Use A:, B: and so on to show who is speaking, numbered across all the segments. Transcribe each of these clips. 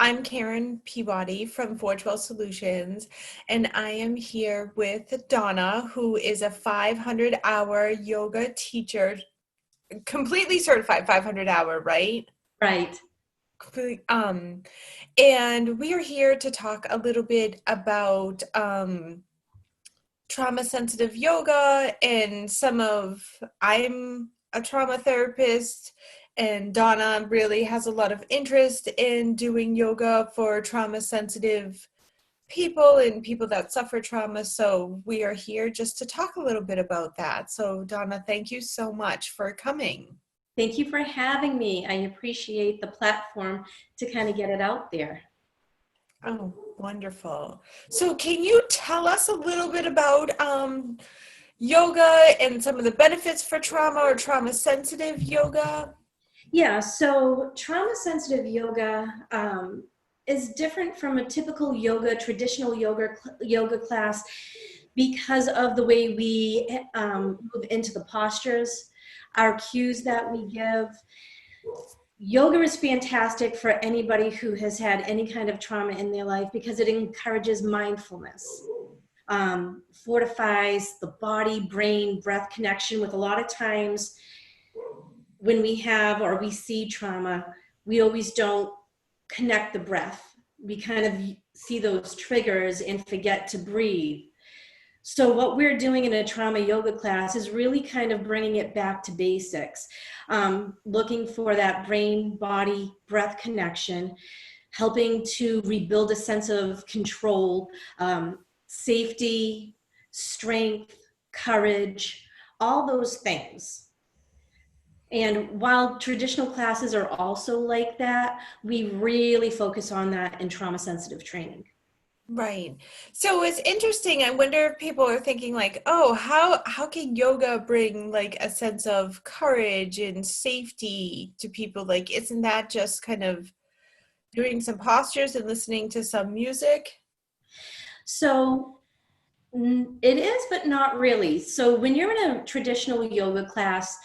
A: I'm Karen Peabody from Forgewell Solutions, and I am here with Donna, who is a 500-hour yoga teacher, completely certified 500-hour, right?
B: Right.
A: Complete- and we are here to talk a little bit about trauma-sensitive yoga and I'm a trauma therapist, and Donna really has a lot of interest in doing yoga for trauma-sensitive people and people that suffer trauma. So we are here just to talk a little bit about that. So Donna, thank you so much for coming.
B: Thank you for having me. I appreciate the platform to kind of get it out there.
A: Oh, wonderful. So can you tell us a little bit about yoga and some of the benefits for trauma or trauma-sensitive yoga?
B: Yeah, so trauma-sensitive yoga is different from a typical traditional yoga class because of the way we move into the postures, our cues that we give. Yoga is fantastic for anybody who has had any kind of trauma in their life because it encourages mindfulness, fortifies the body, brain, breath connection. With a lot of times when we have or we see trauma, we always don't connect the breath. We kind of see those triggers and forget to breathe. So what we're doing in a trauma yoga class is really kind of bringing it back to basics, looking for that brain, body, breath connection, helping to rebuild a sense of control, safety, strength, courage, all those things. And while traditional classes are also like that, we really focus on that in trauma-sensitive training.
A: Right. So it's interesting. I wonder if people are thinking like, oh, how can yoga bring like a sense of courage and safety to people? Like, isn't that just kind of doing some postures and listening to some music?
B: So it is, but not really. So when you're in a traditional yoga class,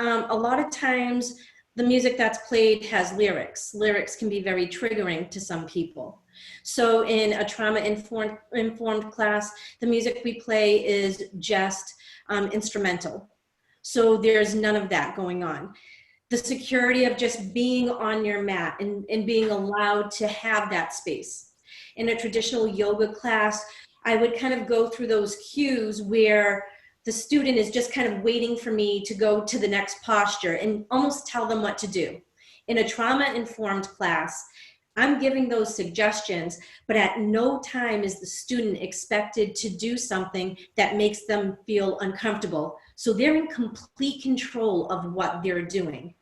B: a lot of times the music that's played has lyrics. Lyrics can be very triggering to some people. So in a trauma-informed class, the music we play is just instrumental. So there's none of that going on. The security of just being on your mat and being allowed to have that space. In a traditional yoga class, I would kind of go through those cues where the student is just kind of waiting for me to go to the next posture and almost tell them what to do. In a trauma-informed class, I'm giving those suggestions, but at no time is the student expected to do something that makes them feel uncomfortable. So they're in complete control of what they're doing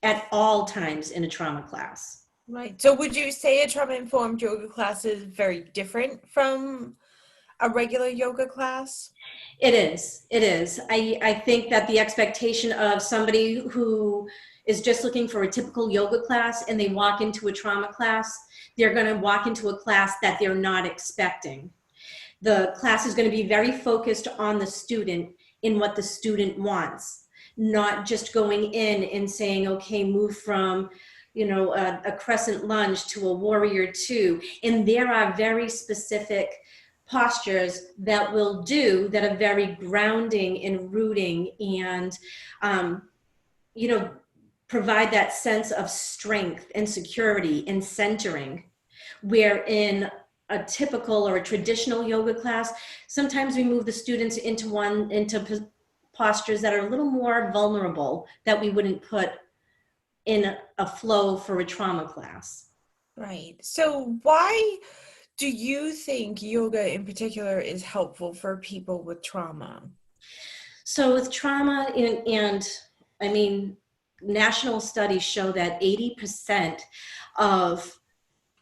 B: at all times in a trauma class.
A: Right. So would you say a trauma-informed yoga class is very different from a regular yoga class?
B: It is. It is. I think that the expectation of somebody who is just looking for a typical yoga class and they walk into a trauma class, they're going to walk into a class that they're not expecting. The class is going to be very focused on the student in what the student wants, not just going in and saying, okay, move from a crescent lunge to a warrior two. And there are very specific postures that will do that are very grounding and rooting and provide that sense of strength and security and centering, where in a typical or a traditional yoga class, sometimes we move the students into postures that are a little more vulnerable that we wouldn't put in a flow for a trauma class.
A: Right. So why do you think yoga in particular is helpful for people with trauma?
B: So with trauma, and I mean, national studies show that 80% of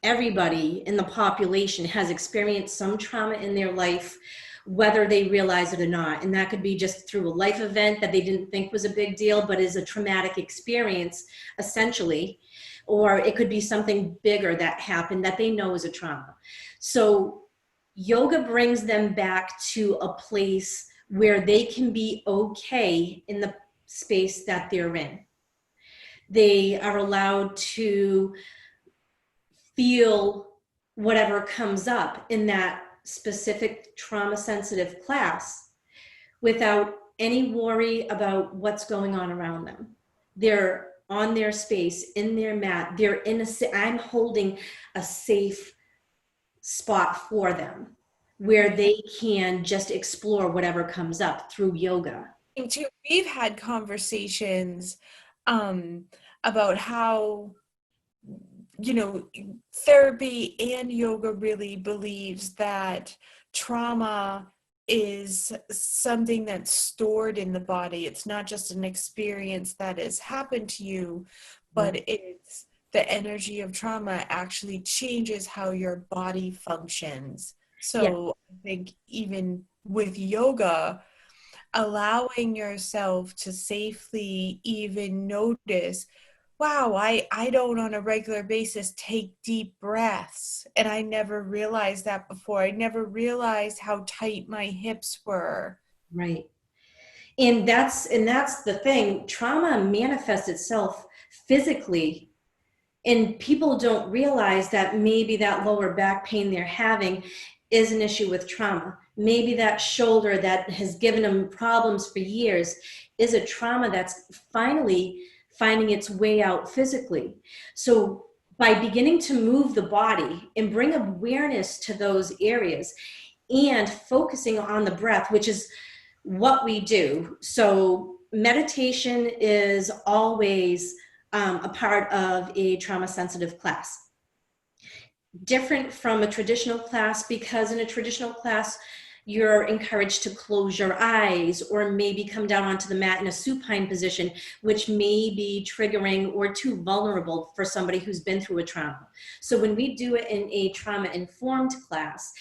B: everybody in the population has experienced some trauma in their life, whether they realize it or not. And that could be just through a life event that they didn't think was a big deal, but is a traumatic experience, essentially. Or it could be something bigger that happened that they know is a trauma. So yoga brings them back to a place where they can be okay in the space that they're in. They are allowed to feel whatever comes up in that specific trauma sensitive class without any worry about what's going on around them. They're on their space, in their mat. They're in I'm holding a safe spot for them where they can just explore whatever comes up through yoga.
A: And too, we've had conversations about how, you know, therapy and yoga really believes that trauma is something that's stored in the body. It's not just an experience that has happened to you, but it's the energy of trauma actually changes how your body functions. So I think even with yoga, allowing yourself to safely even notice, wow, I don't on a regular basis take deep breaths. And I never realized that before. I never realized how tight my hips were.
B: Right. And that's the thing. Trauma manifests itself physically, and people don't realize that maybe that lower back pain they're having is an issue with trauma. Maybe that shoulder that has given them problems for years is a trauma that's finally finding its way out physically. So by beginning to move the body and bring awareness to those areas and focusing on the breath, which is what we do. So meditation is always a part of a trauma sensitive class. Different from a traditional class, because in a traditional class, you're encouraged to close your eyes or maybe come down onto the mat in a supine position, which may be triggering or too vulnerable for somebody who's been through a trauma. So when we do it in a trauma-informed class,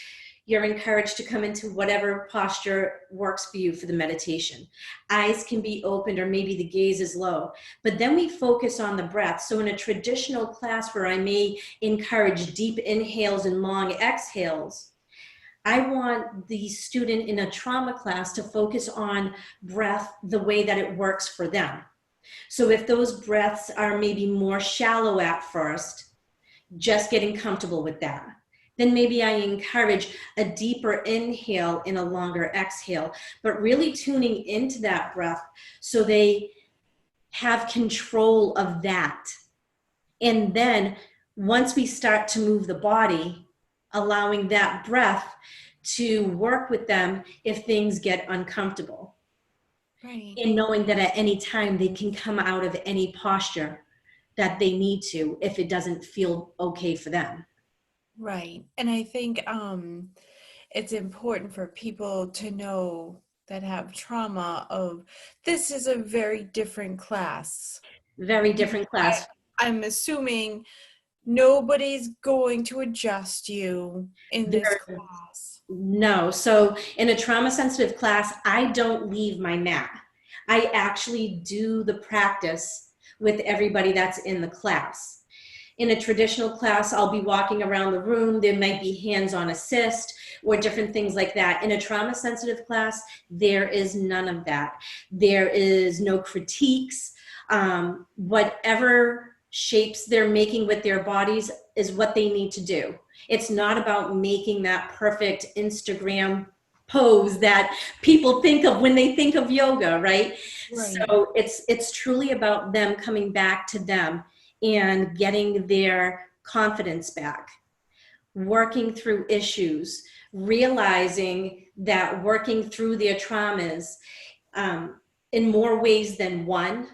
B: you're encouraged to come into whatever posture works for you for the meditation. Eyes can be opened or maybe the gaze is low, but then we focus on the breath. So in a traditional class where I may encourage deep inhales and long exhales, I want the student in a trauma class to focus on breath the way that it works for them. So if those breaths are maybe more shallow at first, just getting comfortable with that. Then maybe I encourage a deeper inhale and a longer exhale, but really tuning into that breath so they have control of that. And then once we start to move the body, allowing that breath to work with them if things get uncomfortable.
A: Right.
B: And knowing that at any time they can come out of any posture that they need to if it doesn't feel okay for them.
A: Right. And I think it's important for people to know that have trauma of this is a very different class.
B: Very different class.
A: I'm assuming nobody's going to adjust you in this class.
B: No. So in a trauma sensitive class, I don't leave my mat. I actually do the practice with everybody that's in the class. In a traditional class, I'll be walking around the room. There might be hands-on assist or different things like that. In a trauma sensitive class, there is none of that. There is no critiques. Whatever shapes they're making with their bodies is what they need to do. It's not about making that perfect Instagram pose that people think of when they think of yoga, right? So it's truly about them coming back to them and getting their confidence back, working through issues, realizing that working through their traumas in more ways than one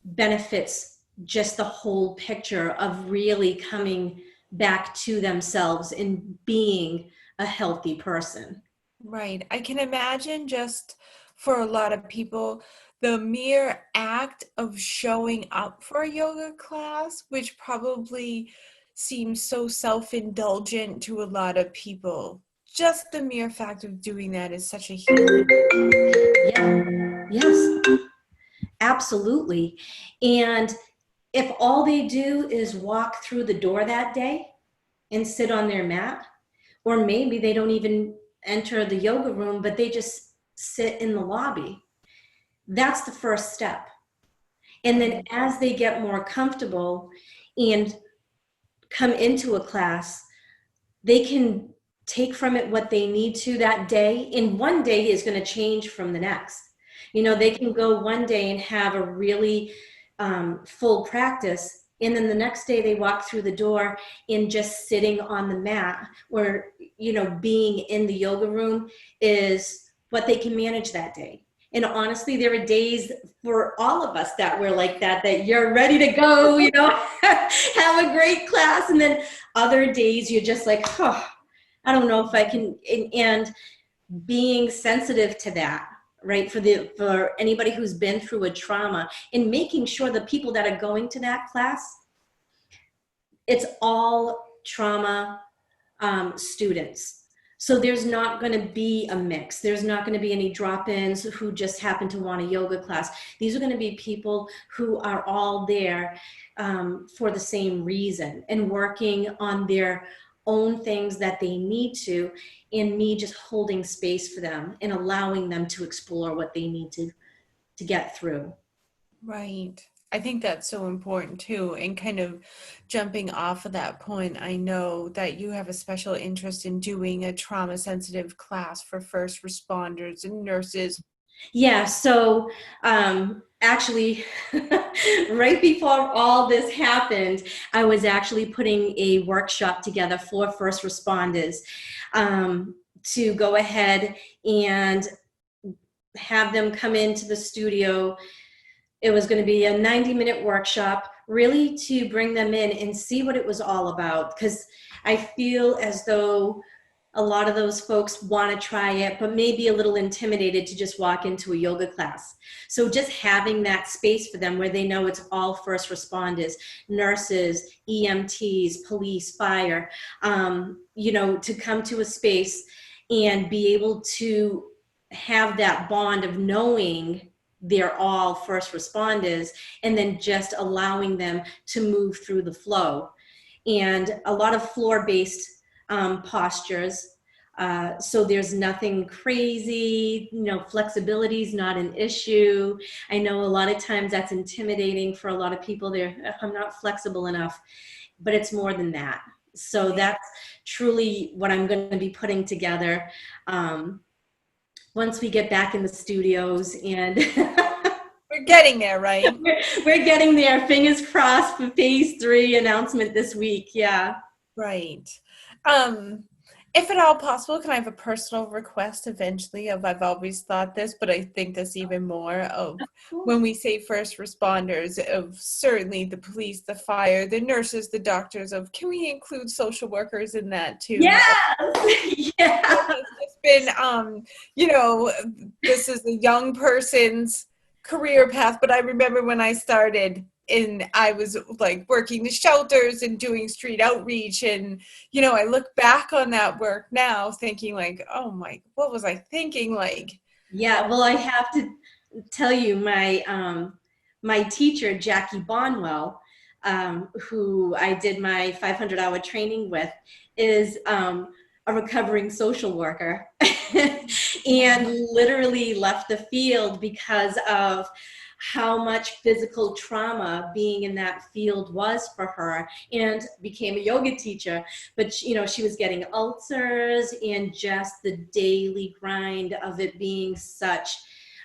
B: benefits just the whole picture of really coming back to themselves and being a healthy person.
A: Right. I can imagine just for a lot of people, the mere act of showing up for a yoga class, which probably seems so self-indulgent to a lot of people. Just the mere fact of doing that is such a healing.
B: Yeah. Yes, absolutely. And if all they do is walk through the door that day and sit on their mat, or maybe they don't even enter the yoga room, but they just sit in the lobby, that's the first step. And then as they get more comfortable and come into a class, they can take from it what they need to that day. And one day is going to change from the next. You know, they can go one day and have a really full practice. And then the next day they walk through the door and just sitting on the mat or, you know, being in the yoga room is what they can manage that day. And honestly, there are days for all of us that we're like that, that you're ready to go, you know, have a great class. And then other days you're just like, oh, I don't know if I can, and being sensitive to that, right? For anybody who's been through a trauma, and making sure the people that are going to that class, it's all trauma students. So there's not going to be a mix. There's not going to be any drop-ins who just happen to want a yoga class. These are going to be people who are all there for the same reason and working on their own things that they need to, and me just holding space for them and allowing them to explore what they need to get through.
A: Right. I think that's so important too. And kind of jumping off of that point, I know that you have a special interest in doing a trauma sensitive class for first responders and nurses.
B: Yeah, so actually, right before all this happened, I was actually putting a workshop together for first responders to go ahead and have them come into the studio. It was going to be a 90-minute workshop, really to bring them in and see what it was all about. Because I feel as though a lot of those folks want to try it, but maybe a little intimidated to just walk into a yoga class. So just having that space for them where they know it's all first responders, nurses, EMTs, police, fire, you know, to come to a space and be able to have that bond of knowing they're all first responders, and then just allowing them to move through the flow. And a lot of floor-based postures. So there's nothing crazy, you know, flexibility is not an issue. I know a lot of times that's intimidating for a lot of people. I'm not flexible enough, but it's more than that. So that's truly what I'm going to be putting together once we get back in the studios, and
A: we're getting there, right?
B: We're getting there. Fingers crossed for phase 3 announcement this week. Yeah.
A: Right. If at all possible, can I have a personal request eventually of, I've always thought this, but I think this even more of when we say first responders, of certainly the police, the fire, the nurses, the doctors, of can we include social workers in that too?
B: Yes. Yeah.
A: It's been, you know, this is a young person's career path, but I remember when I started, and I was like working the shelters and doing street outreach, and you know, I look back on that work now thinking like, oh my, what was I thinking? Like,
B: Yeah, well, I have to tell you, my teacher, Jackie Bonwell, who I did my 500-hour training with, is a recovering social worker and literally left the field because of how much physical trauma being in that field was for her, and became a yoga teacher. But you know, she was getting ulcers and just the daily grind of it being such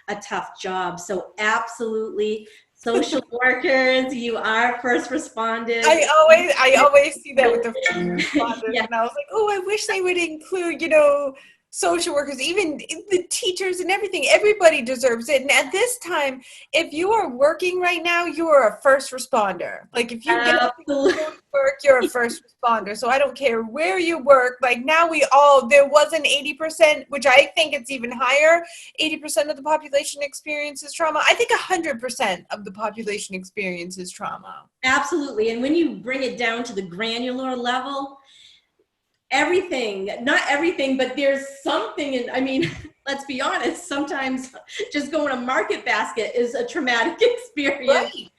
B: a tough job. So absolutely, social workers, you are first responders.
A: I always see that with the first responders,
B: Yeah.
A: and I was like, oh, I wish they would include, you know, social workers, even the teachers and everything. Everybody deserves it. And at this time, if you are working right now, you are a first responder. Like if you get up to go to work, you're a first responder. So I don't care where you work. Like now there wasn't 80%, which I think it's even higher. 80% of the population experiences trauma. I think 100% of the population experiences trauma.
B: Absolutely. And when you bring it down to the granular level, everything, not everything, but there's something. And I mean, let's be honest, sometimes just going to Market Basket is a traumatic experience.
A: Right.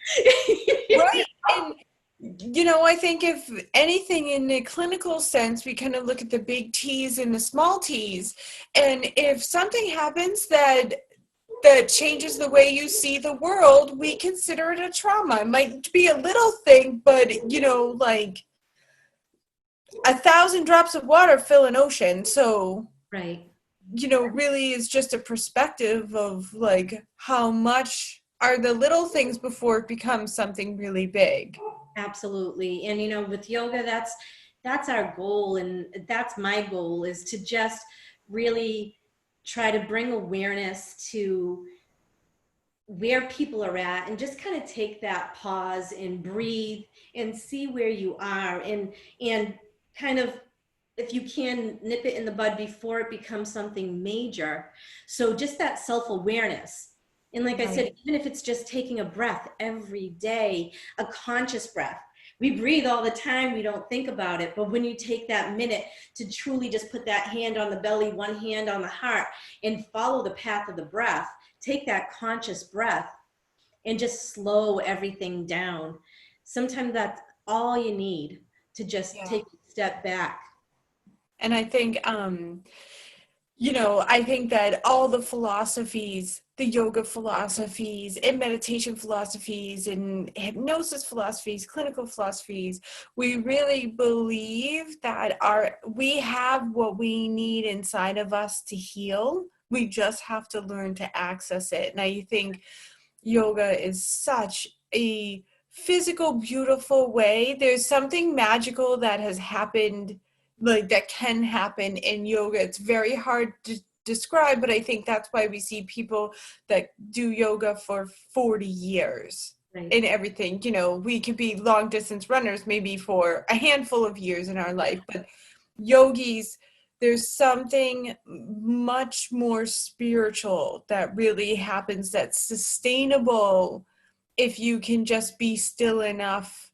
A: Right. And, you know, I think if anything in a clinical sense, we kind of look at the big T's and the small T's. And if something happens that changes the way you see the world, we consider it a trauma. It might be a little thing, but, you know, like, 1,000 drops of water fill an ocean. So,
B: Right.
A: really is just a perspective of like how much are the little things before it becomes something really big.
B: Absolutely. And with yoga, that's our goal, and that's my goal, is to just really try to bring awareness to where people are at, and just kind of take that pause and breathe and see where you are, and kind of, if you can, nip it in the bud before it becomes something major. So just that self-awareness. And like I said,
A: Right.
B: even if it's just taking a breath every day, a conscious breath. We breathe all the time, we don't think about it. But when you take that minute to truly just put that hand on the belly, one hand on the heart, and follow the path of the breath, take that conscious breath and just slow everything down. Sometimes that's all you need to just
A: Yeah.
B: take a step back.
A: And I think I think that all the philosophies, the yoga philosophies and meditation philosophies and hypnosis philosophies, clinical philosophies, we really believe that we have what we need inside of us to heal. We just have to learn to access it. And I think yoga is such a physical, beautiful way. There's something magical that has happened, like that can happen in yoga. It's very hard to describe, but I think that's why we see people that do yoga for 40 years
B: Right.
A: and everything. We could be long distance runners maybe for a handful of years in our life, but yogis, there's something much more spiritual that really happens that's sustainable if you can just be still enough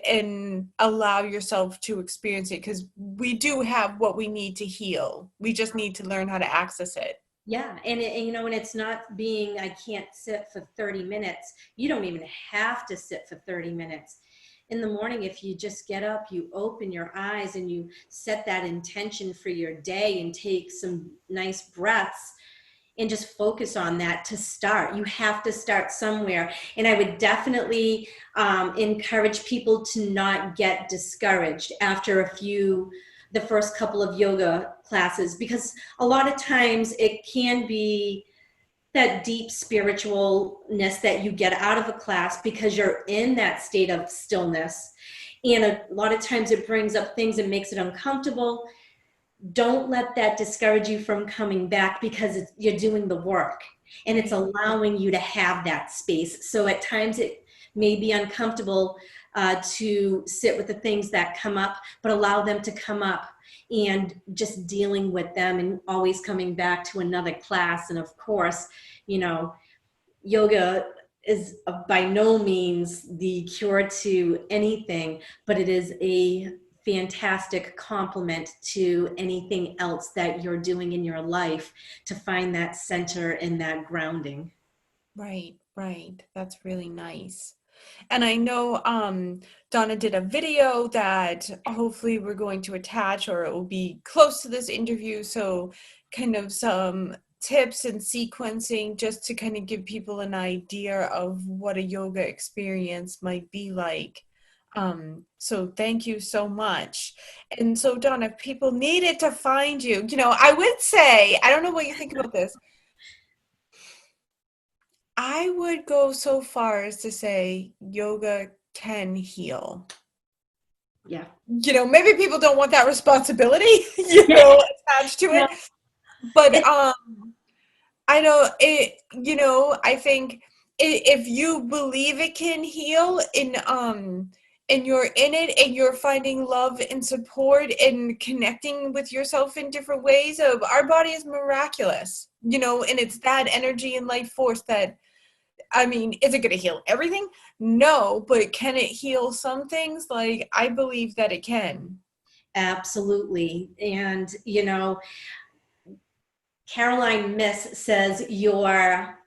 A: and allow yourself to experience it, because we do have what we need to heal. We just need to learn how to access it.
B: Yeah. And it's not being, I can't sit for 30 minutes. You don't even have to sit for 30 minutes. In the morning, if you just get up, you open your eyes and you set that intention for your day and take some nice breaths and just focus on that to start. You have to start somewhere. And I would definitely encourage people to not get discouraged after the first couple of yoga classes, because a lot of times it can be that deep spiritualness that you get out of a class because you're in that state of stillness. And a lot of times it brings up things and makes it uncomfortable. Don't let that discourage you from coming back, because you're doing the work and it's
A: Right.
B: allowing you to have that space. So at times it may be uncomfortable to sit with the things that come up, but allow them to come up and just dealing with them and always coming back to another class. And of course, yoga is by no means the cure to anything, but it is a fantastic complement to anything else that you're doing in your life to find that center and that grounding.
A: Right, right. That's really nice. And I know Donna did a video that hopefully we're going to attach, or it will be close to this interview. So kind of some tips and sequencing just to kind of give people an idea of what a yoga experience might be like. So thank you so much. And so Donna, if people needed to find you, I would say, I don't know what you think about this. I would go so far as to say yoga can heal.
B: Yeah.
A: Maybe people don't want that responsibility,
B: Yeah.
A: attached to
B: No,
A: it. But
B: it,
A: I know it, I think if you believe it can heal and you're in it and you're finding love and support and connecting with yourself in different ways, of our body is miraculous, and it's that energy and life force that, I mean, is it going to heal everything? No, but can it heal some things? Like, I believe that it can.
B: absolutely. And, Caroline Miss says your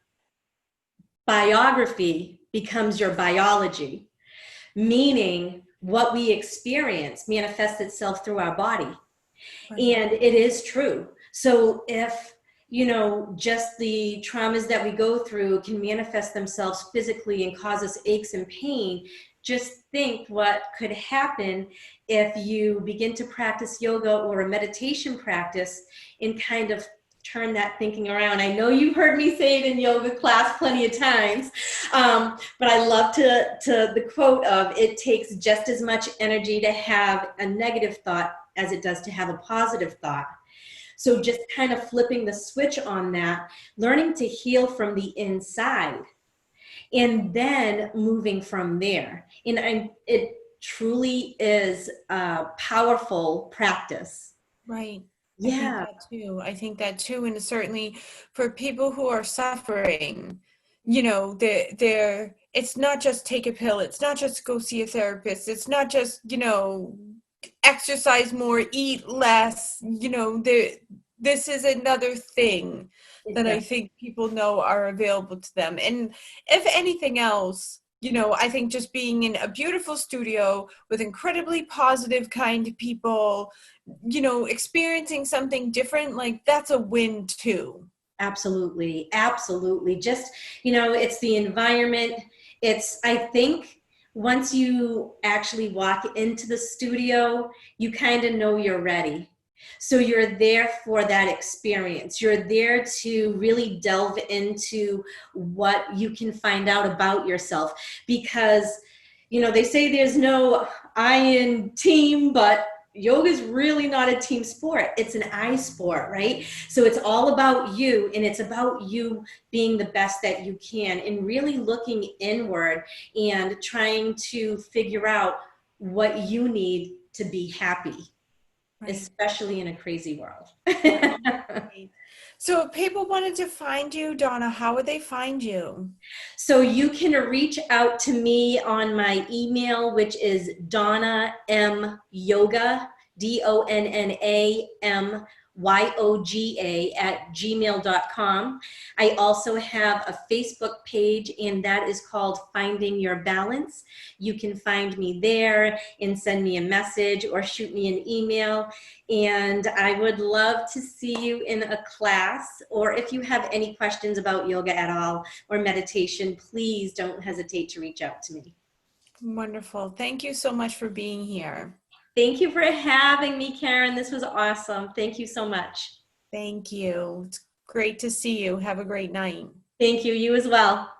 B: biography becomes your biology, meaning what we experience manifests itself through our body.
A: Right.
B: And it is true. So if, just the traumas that we go through can manifest themselves physically and cause us aches and pain, just think what could happen if you begin to practice yoga or a meditation practice and kind of turn that thinking around. I know you've heard me say it in yoga class plenty of times, but I love to the quote of, it takes just as much energy to have a negative thought as it does to have a positive thought. So just kind of flipping the switch on that, learning to heal from the inside, and then moving from there. And it truly is a powerful practice.
A: Right. I think
B: Yeah,
A: that too. I think that too. And certainly for people who are suffering, it's not just take a pill. It's not just go see a therapist. It's not just, exercise more, eat less. This is another thing that I
B: exactly.
A: think people know are available to them. And if anything else, I think just being in a beautiful studio with incredibly positive, kind people, experiencing something different, like that's a win too.
B: Absolutely. Absolutely. Just, it's the environment. I think once you actually walk into the studio, you kind of know you're ready. So you're there for that experience. You're there to really delve into what you can find out about yourself, because, they say there's no I in team, but yoga is really not a team sport. It's an I sport, right? So it's all about you, and it's about you being the best that you can and really looking inward and trying to figure out what you need to be happy,
A: Right.
B: especially in a crazy world.
A: Right. So if people wanted to find you, Donna, how would they find you?
B: So you can reach out to me on my email, which is Donna M Yoga, DONNAMYOGA @gmail.com. I also have a Facebook page, and that is called Finding Your Balance. You can find me there and send me a message or shoot me an email. And I would love to see you in a class, or if you have any questions about yoga at all or meditation, please don't hesitate to reach out to me.
A: Wonderful. Thank you so much for being here.
B: Thank you for having me, Karen. This was awesome. Thank you so much.
A: Thank you. It's great to see you. Have a great night.
B: Thank you. You as well.